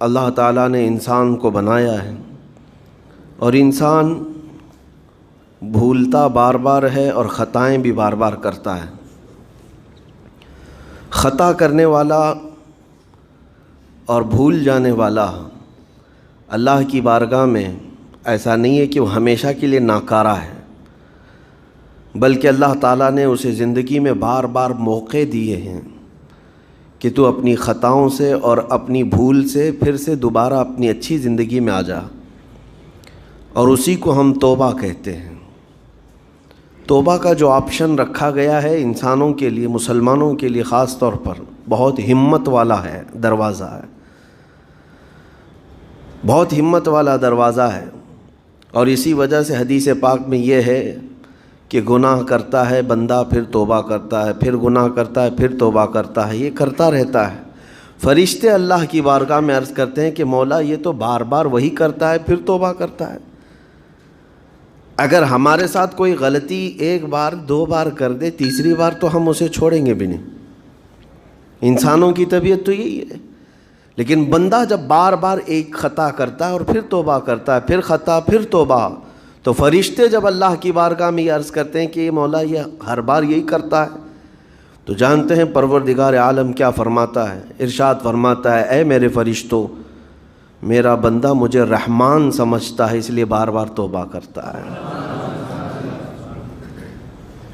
اللہ تعالیٰ نے انسان کو بنایا ہے اور انسان بھولتا بار بار ہے اور خطائیں بھی بار بار کرتا ہے۔ خطا کرنے والا اور بھول جانے والا اللہ کی بارگاہ میں ایسا نہیں ہے کہ وہ ہمیشہ کے لیے ناکارہ ہے، بلکہ اللہ تعالیٰ نے اسے زندگی میں بار بار موقع دیے ہیں کہ تو اپنی خطاؤں سے اور اپنی بھول سے پھر سے دوبارہ اپنی اچھی زندگی میں آ جا، اور اسی کو ہم توبہ کہتے ہیں۔ توبہ کا جو آپشن رکھا گیا ہے انسانوں کے لیے، مسلمانوں کے لیے خاص طور پر، بہت ہمت والا ہے دروازہ ہے، بہت ہمت والا دروازہ ہے۔ اور اسی وجہ سے حدیث پاک میں یہ ہے کہ گناہ کرتا ہے بندہ، پھر توبہ کرتا ہے، پھر گناہ کرتا ہے، پھر توبہ کرتا ہے، یہ کرتا رہتا ہے۔ فرشتے اللہ کی بارگاہ میں عرض کرتے ہیں کہ مولا یہ تو بار بار وہی کرتا ہے، پھر توبہ کرتا ہے۔ اگر ہمارے ساتھ کوئی غلطی ایک بار دو بار کر دے، تیسری بار تو ہم اسے چھوڑیں گے بھی نہیں۔ انسانوں کی طبیعت تو یہی ہے۔ لیکن بندہ جب بار بار ایک خطا کرتا ہے اور پھر توبہ کرتا ہے، پھر خطا پھر توبہ، تو فرشتے جب اللہ کی بارگاہ میں یہ عرض کرتے ہیں کہ یہ مولا یہ ہر بار یہی کرتا ہے، تو جانتے ہیں پروردگار عالم کیا فرماتا ہے، ارشاد فرماتا ہے اے میرے فرشتوں، میرا بندہ مجھے رحمان سمجھتا ہے اس لیے بار بار توبہ کرتا ہے،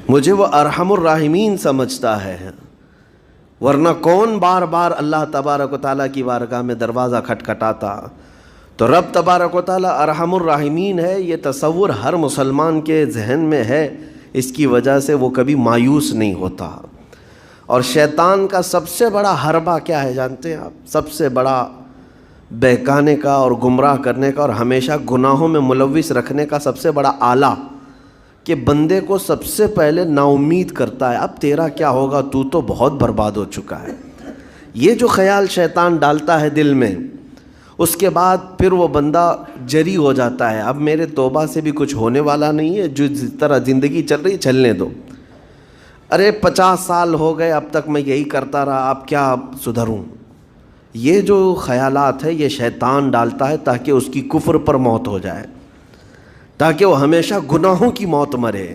مجھے وہ ارحم الراحمین سمجھتا ہے، ورنہ کون بار بار اللہ تبارک و تعالیٰ کی بارگاہ میں دروازہ کھٹکھٹاتا۔ تو رب تبارک و تعالیٰ ارحم الراحمین ہے، یہ تصور ہر مسلمان کے ذہن میں ہے، اس کی وجہ سے وہ کبھی مایوس نہیں ہوتا۔ اور شیطان کا سب سے بڑا حربہ کیا ہے جانتے ہیں آپ؟ سب سے بڑا بہکانے کا اور گمراہ کرنے کا اور ہمیشہ گناہوں میں ملوث رکھنے کا سب سے بڑا آلہ کہ بندے کو سب سے پہلے نا امید کرتا ہے، اب تیرا کیا ہوگا، تو تو بہت برباد ہو چکا ہے۔ یہ جو خیال شیطان ڈالتا ہے دل میں، اس کے بعد پھر وہ بندہ جری ہو جاتا ہے، اب میرے توبہ سے بھی کچھ ہونے والا نہیں ہے، جو جس طرح زندگی چل رہی چلنے دو، ارے 50 سال ہو گئے اب تک میں یہی کرتا رہا، اب کیا سدھروں۔ یہ جو خیالات ہے یہ شیطان ڈالتا ہے تاکہ اس کی کفر پر موت ہو جائے، تاکہ وہ ہمیشہ گناہوں کی موت مرے۔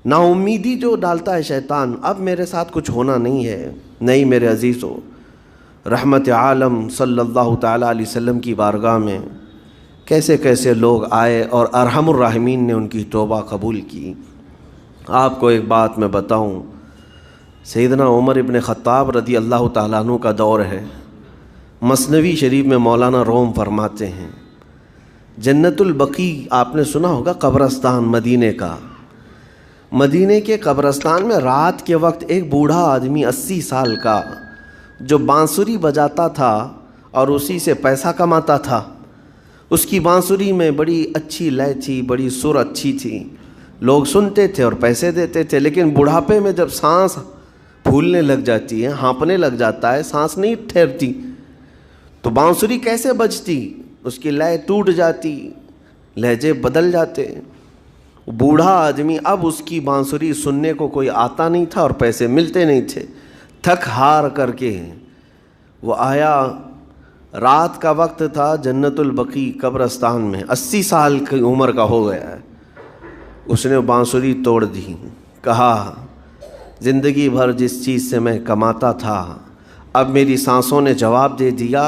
نا امیدی جو ڈالتا ہے شیطان، اب میرے ساتھ کچھ ہونا نہیں ہے۔ نہیں میرے عزیزو، رحمت عالم صلی اللہ تعالیٰ علیہ وسلم کی بارگاہ میں کیسے کیسے لوگ آئے اور ارحم الراحمین نے ان کی توبہ قبول کی۔ آپ کو ایک بات میں بتاؤں، سیدنا عمر ابن خطاب رضی اللہ تعالیٰ عنہ کا دور ہے۔ مثنوی شریف میں مولانا روم فرماتے ہیں جنت البقیع آپ نے سنا ہوگا، قبرستان مدینے کا، مدینے کے قبرستان میں رات کے وقت ایک بوڑھا آدمی 80 سال کا جو بانسری بجاتا تھا اور اسی سے پیسہ کماتا تھا، اس کی بانسری میں بڑی اچھی لے تھی، بڑی سر اچھی تھی، لوگ سنتے تھے اور پیسے دیتے تھے، لیکن بڑھاپے میں جب سانس پھولنے لگ جاتی ہے، ہانپنے لگ جاتا ہے، سانس نہیں ٹھہرتی، تو بانسری کیسے بجتی، اس کی لے ٹوٹ جاتی، لہجے بدل جاتے۔ بوڑھا آدمی، اب اس کی بانسری سننے کو کوئی آتا نہیں تھا اور پیسے ملتے نہیں تھے، تھک ہار کر کے وہ آیا، رات کا وقت تھا، جنت البقیع قبرستان میں، 80 سال کی عمر کا ہو گیا ہے، اس نے بانسری توڑ دی، کہا زندگی بھر جس چیز سے میں کماتا تھا اب میری سانسوں نے جواب دے دیا،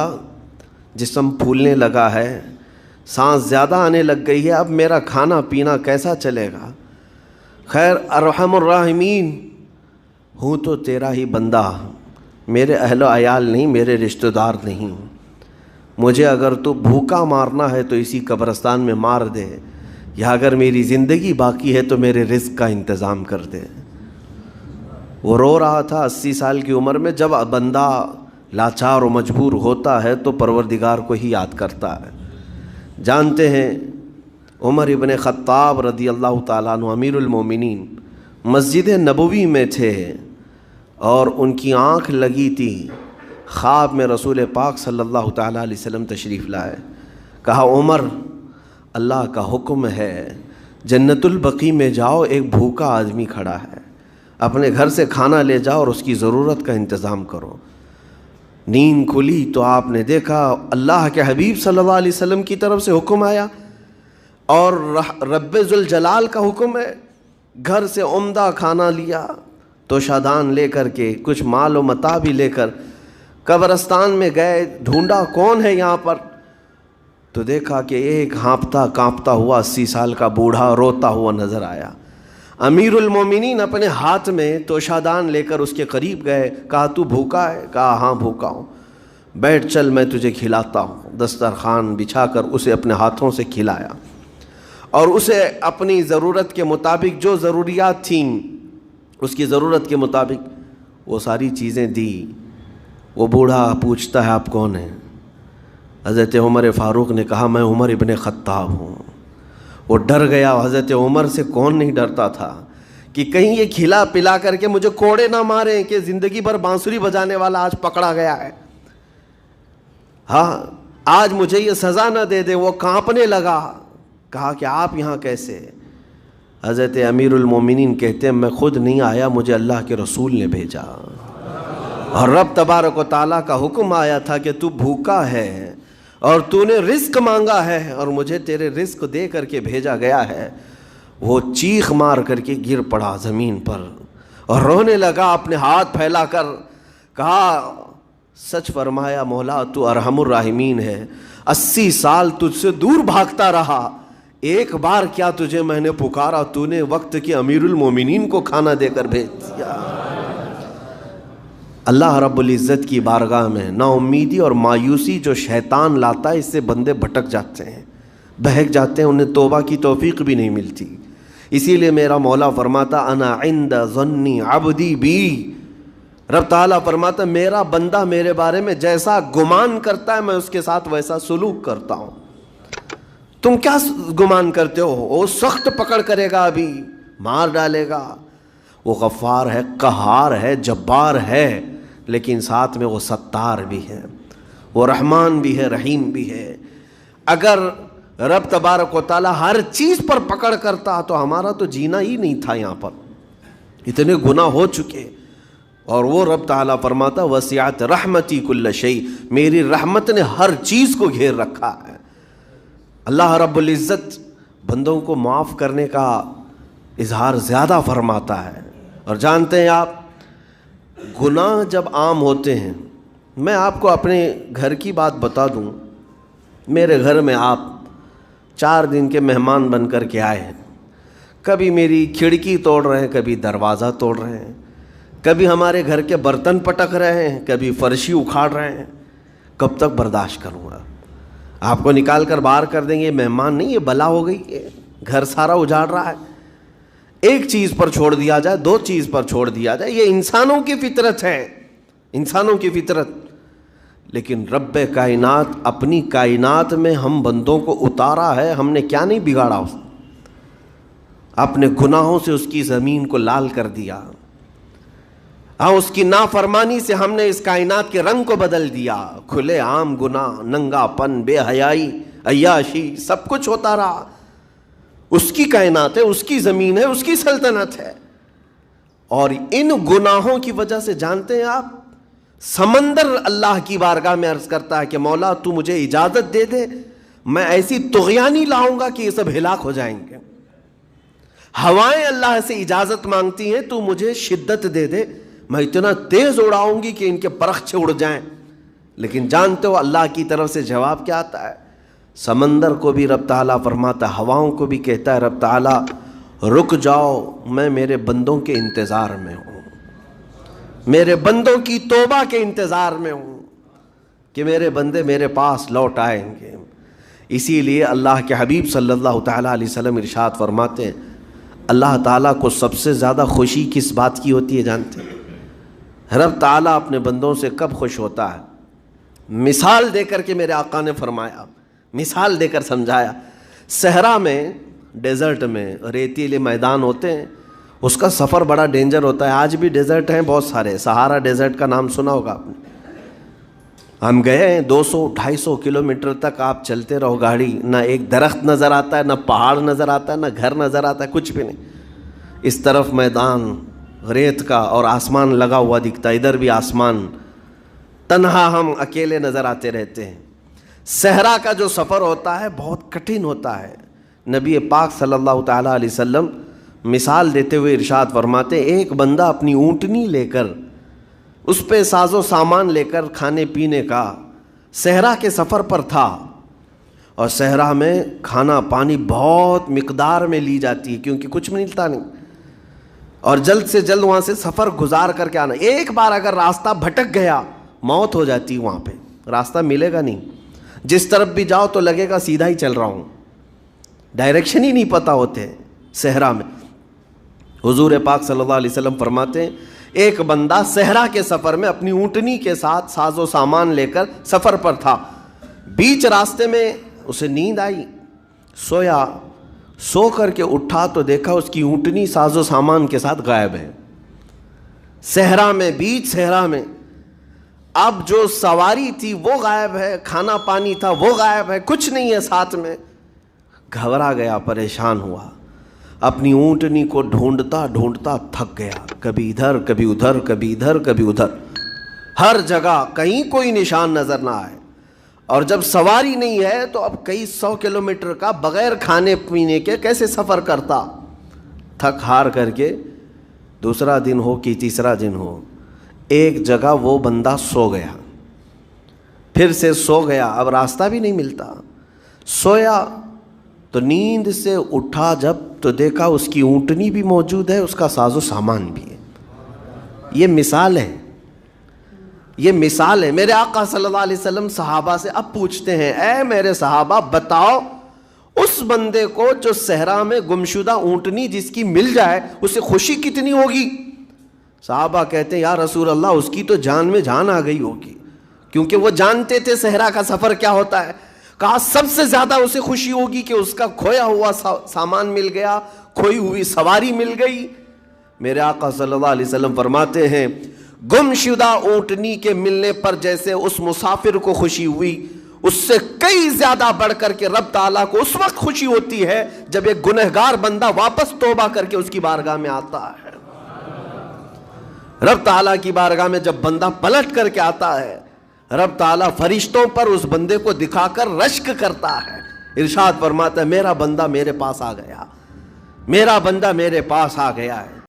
جسم پھولنے لگا ہے، سانس زیادہ آنے لگ گئی ہے، اب میرا کھانا پینا کیسا چلے گا؟ خیر ارحم الراحمین ہوں تو تیرا ہی بندہ، میرے اہل و عیال نہیں، میرے رشتہ دار نہیں، مجھے اگر تو بھوکا مارنا ہے تو اسی قبرستان میں مار دے، یا اگر میری زندگی باقی ہے تو میرے رزق کا انتظام کر دے۔ وہ رو رہا تھا 80 سال کی عمر میں۔ جب بندہ لاچار و مجبور ہوتا ہے تو پروردگار کو ہی یاد کرتا ہے۔ جانتے ہیں عمر ابن خطاب رضی اللہ تعالیٰ عنہ امیر المومنین مسجد نبوی میں تھے اور ان کی آنکھ لگی تھی، خواب میں رسول پاک صلی اللہ تعالیٰ علیہ وسلم تشریف لائے، کہا عمر اللہ کا حکم ہے جنت البقیع میں جاؤ، ایک بھوکا آدمی کھڑا ہے، اپنے گھر سے کھانا لے جاؤ اور اس کی ضرورت کا انتظام کرو۔ نیند کھلی تو آپ نے دیکھا اللہ کے حبیب صلی اللہ علیہ وسلم کی طرف سے حکم آیا اور رب ذوالجلال کا حکم ہے. گھر سے عمدہ کھانا لیا, توشادان لے کر کے, کچھ مال و متاع بھی لے کر قبرستان میں گئے. ڈھونڈا کون ہے یہاں پر, تو دیکھا کہ ایک ہانپتا کانپتا ہوا 80 سال کا بوڑھا روتا ہوا نظر آیا. امیر المومنین اپنے ہاتھ میں توشادان لے کر اس کے قریب گئے. کہا تو بھوکا ہے؟ کہا ہاں بھوکا ہوں. بیٹھ چل میں تجھے کھلاتا ہوں. دسترخوان بچھا کر اسے اپنے ہاتھوں سے کھلایا اور اسے اپنی ضرورت کے مطابق جو ضروریات تھیں اس کی ضرورت کے مطابق وہ ساری چیزیں دی. وہ بوڑھا پوچھتا ہے آپ کون ہیں؟ حضرت عمر فاروق نے کہا میں عمر ابن خطاب ہوں. وہ ڈر گیا. حضرت عمر سے کون نہیں ڈرتا تھا کہ کہیں یہ کھلا پلا کر کے مجھے کوڑے نہ ماریں کہ زندگی بھر بانسری بجانے والا آج پکڑا گیا ہے, ہاں آج مجھے یہ سزا نہ دے دے. وہ کانپنے لگا. کہا کہ آپ یہاں کیسے؟ حضرت امیر المومنین کہتے ہیں میں خود نہیں آیا, مجھے اللہ کے رسول نے بھیجا اور رب تبارک و تعالیٰ کا حکم آیا تھا کہ تو بھوکا ہے اور تو نے رزق مانگا ہے اور مجھے تیرے رزق دے کر کے بھیجا گیا ہے. وہ چیخ مار کر کے گر پڑا زمین پر اور رونے لگا, اپنے ہاتھ پھیلا کر کہا سچ فرمایا مولا تو ارحم الراحمین ہے. 80 سال تجھ سے دور بھاگتا رہا, ایک بار کیا تجھے میں نے پکارا, تو نے وقت کے امیر المومنین کو کھانا دے کر بھیج دیا. اللہ رب العزت کی بارگاہ میں نا امیدی اور مایوسی جو شیطان لاتا ہے اس سے بندے بھٹک جاتے ہیں, بہک جاتے ہیں, انہیں توبہ کی توفیق بھی نہیں ملتی. اسی لیے میرا مولا فرماتا انا عند ظن عبدی بی. رب تعالیٰ فرماتا میرا بندہ میرے بارے میں جیسا گمان کرتا ہے میں اس کے ساتھ ویسا سلوک کرتا ہوں. تم کیا گمان کرتے ہو؟ وہ سخت پکڑ کرے گا, ابھی مار ڈالے گا. وہ غفار ہے, قہار ہے, جبار ہے, لیکن ساتھ میں وہ ستار بھی ہے, وہ رحمان بھی ہے, رحیم بھی ہے. اگر رب تبارک و تعالی ہر چیز پر پکڑ کرتا تو ہمارا تو جینا ہی نہیں تھا. یہاں پر اتنے گناہ ہو چکے. اور وہ رب تعالیٰ فرماتا وسعت رحمتی کل شیء, میری رحمت نے ہر چیز کو گھیر رکھا ہے. اللہ رب العزت بندوں کو معاف کرنے کا اظہار زیادہ فرماتا ہے. اور جانتے ہیں آپ گناہ جب عام ہوتے ہیں, میں آپ کو اپنے گھر کی بات بتا دوں, میرے گھر میں آپ 4 دن کے مہمان بن کر کے آئے ہیں. کبھی میری کھڑکی توڑ رہے ہیں, کبھی دروازہ توڑ رہے ہیں, کبھی ہمارے گھر کے برتن پٹک رہے ہیں, کبھی فرشی اکھاڑ رہے ہیں. کب تک برداشت کروں گا؟ آپ کو نکال کر باہر کر دیں گے. مہمان نہیں, یہ بلا ہو گئی ہے, گھر سارا اجاڑ رہا ہے. ایک چیز پر چھوڑ دیا جائے, 2 چیز پر چھوڑ دیا جائے, یہ انسانوں کی فطرت ہے, انسانوں کی فطرت. لیکن رب کائنات اپنی کائنات میں ہم بندوں کو اتارا ہے, ہم نے کیا نہیں بگاڑا اس, اپنے گناہوں سے اس کی زمین کو لال کر دیا. ہاں اس کی نافرمانی سے ہم نے اس کائنات کے رنگ کو بدل دیا. کھلے عام گناہ, ننگا پن, بے حیائی, عیاشی, سب کچھ ہوتا رہا. اس کی کائنات ہے, اس کی زمین ہے, اس کی سلطنت ہے. اور ان گناہوں کی وجہ سے جانتے ہیں آپ, سمندر اللہ کی بارگاہ میں عرض کرتا ہے کہ مولا تو مجھے اجازت دے دے, میں ایسی طغیانی لاؤں گا کہ یہ سب ہلاک ہو جائیں گے. ہوائیں اللہ سے اجازت مانگتی ہیں, تو مجھے شدت دے دے, میں اتنا تیز اڑاؤں گی کہ ان کے پرخچے اڑ جائیں. لیکن جانتے ہو اللہ کی طرف سے جواب کیا آتا ہے؟ سمندر کو بھی رب تعالیٰ فرماتا ہے, ہواؤں کو بھی کہتا ہے رب تعالیٰ رک جاؤ, میں میرے بندوں کے انتظار میں ہوں, میرے بندوں کی توبہ کے انتظار میں ہوں کہ میرے بندے میرے پاس لوٹ آئیں گے. اسی لیے اللہ کے حبیب صلی اللہ تعالیٰ علیہ وسلم ارشاد فرماتے ہیں اللہ تعالیٰ کو سب سے زیادہ خوشی کس بات کی ہوتی ہے جانتے ہیں؟ رب تعالیٰ اپنے بندوں سے کب خوش ہوتا ہے؟ مثال دے کر کے میرے آقا نے فرمایا, مثال دے کر سمجھایا. صحرا میں, ڈیزرٹ میں ریتیلے میدان ہوتے ہیں, اس کا سفر بڑا ڈینجر ہوتا ہے. آج بھی ڈیزرٹ ہیں بہت سارے, سہارا ڈیزرٹ کا نام سنا ہوگا آپ نے. ہم گئے ہیں 200-250 کلومیٹر تک آپ چلتے رہو گاڑی, نہ ایک درخت نظر آتا ہے, نہ پہاڑ نظر آتا ہے, نہ گھر نظر آتا ہے, کچھ بھی نہیں. اس طرف میدان ریت کا اور آسمان لگا ہوا دکھتا ہے, ادھر بھی آسمان. تنہا ہم اکیلے نظر آتے رہتے ہیں۔ صحرا کا جو سفر ہوتا ہے بہت کٹھن ہوتا ہے۔ نبی پاک صلی اللہ تعالیٰ علیہ وسلم مثال دیتے ہوئے ارشاد فرماتے، ایک بندہ اپنی اونٹنی لے کر، اس پہ ساز و سامان لے کر کھانے پینے کا صحرا کے سفر پر تھا، اور صحرا میں کھانا پانی بہت مقدار میں لی جاتی ہے کیونکہ کچھ ملتا نہیں، اور جلد سے جلد وہاں سے سفر گزار کر کے آنا۔ ایک بار اگر راستہ بھٹک گیا موت ہو جاتی ہے، وہاں پہ راستہ ملے گا نہیں، جس طرف بھی جاؤ تو لگے گا سیدھا ہی چل رہا ہوں، ڈائریکشن ہی نہیں پتہ ہوتے صحرا میں۔ حضور پاک صلی اللہ علیہ وسلم فرماتے ہیں ایک بندہ صحرا کے سفر میں اپنی اونٹنی کے ساتھ ساز و سامان لے کر سفر پر تھا، بیچ راستے میں اسے نیند آئی، سویا، سو کر کے اٹھا تو دیکھا اس کی اونٹنی ساز و سامان کے ساتھ غائب ہے، صحرا میں، بیچ صحرا میں۔ اب جو سواری تھی وہ غائب ہے، کھانا پانی تھا وہ غائب ہے، کچھ نہیں ہے ساتھ میں۔ گھبرا گیا، پریشان ہوا، اپنی اونٹنی کو ڈھونڈتا ڈھونڈتا تھک گیا، کبھی ادھر کبھی ادھر، کبھی ادھر کبھی ادھر، ہر جگہ کہیں کوئی نشان نظر نہ آئے۔ اور جب سواری نہیں ہے تو اب کئی 100 کلومیٹر کا بغیر کھانے پینے کے کیسے سفر کرتا؟ تھک ہار کر کے دوسرا دن ہو کہ تیسرا دن ہو، ایک جگہ وہ بندہ سو گیا، پھر سے سو گیا، اب راستہ بھی نہیں ملتا، سویا تو نیند سے اٹھا جب تو دیکھا اس کی اونٹنی بھی موجود ہے، اس کا ساز و سامان بھی ہے۔ یہ مثال ہے، یہ مثال ہے۔ میرے آقا صلی اللہ علیہ وسلم صحابہ سے اب پوچھتے ہیں، اے میرے صحابہ بتاؤ اس بندے کو جو صحرا میں گمشدہ اونٹنی جس کی مل جائے اسے خوشی کتنی ہوگی؟ صحابہ کہتے ہیں یا رسول اللہ اس کی تو جان میں جان آ گئی ہوگی، کیونکہ وہ جانتے تھے صحرا کا سفر کیا ہوتا ہے۔ کہا سب سے زیادہ اسے خوشی ہوگی کہ اس کا کھویا ہوا سامان مل گیا، کھوئی ہوئی سواری مل گئی۔ میرے آقا صلی اللہ علیہ وسلم فرماتے ہیں گم شدہ اونٹنی کے ملنے پر جیسے اس مسافر کو خوشی ہوئی، اس سے کئی زیادہ بڑھ کر کے رب تعالیٰ کو اس وقت خوشی ہوتی ہے جب ایک گنہگار بندہ واپس توبہ کر کے اس کی بارگاہ میں آتا ہے۔ رب تعالیٰ کی بارگاہ میں جب بندہ پلٹ کر کے آتا ہے، رب تعالیٰ فرشتوں پر اس بندے کو دکھا کر رشک کرتا ہے، ارشاد فرماتا ہے میرا بندہ میرے پاس آ گیا، میرا بندہ میرے پاس آ گیا ہے۔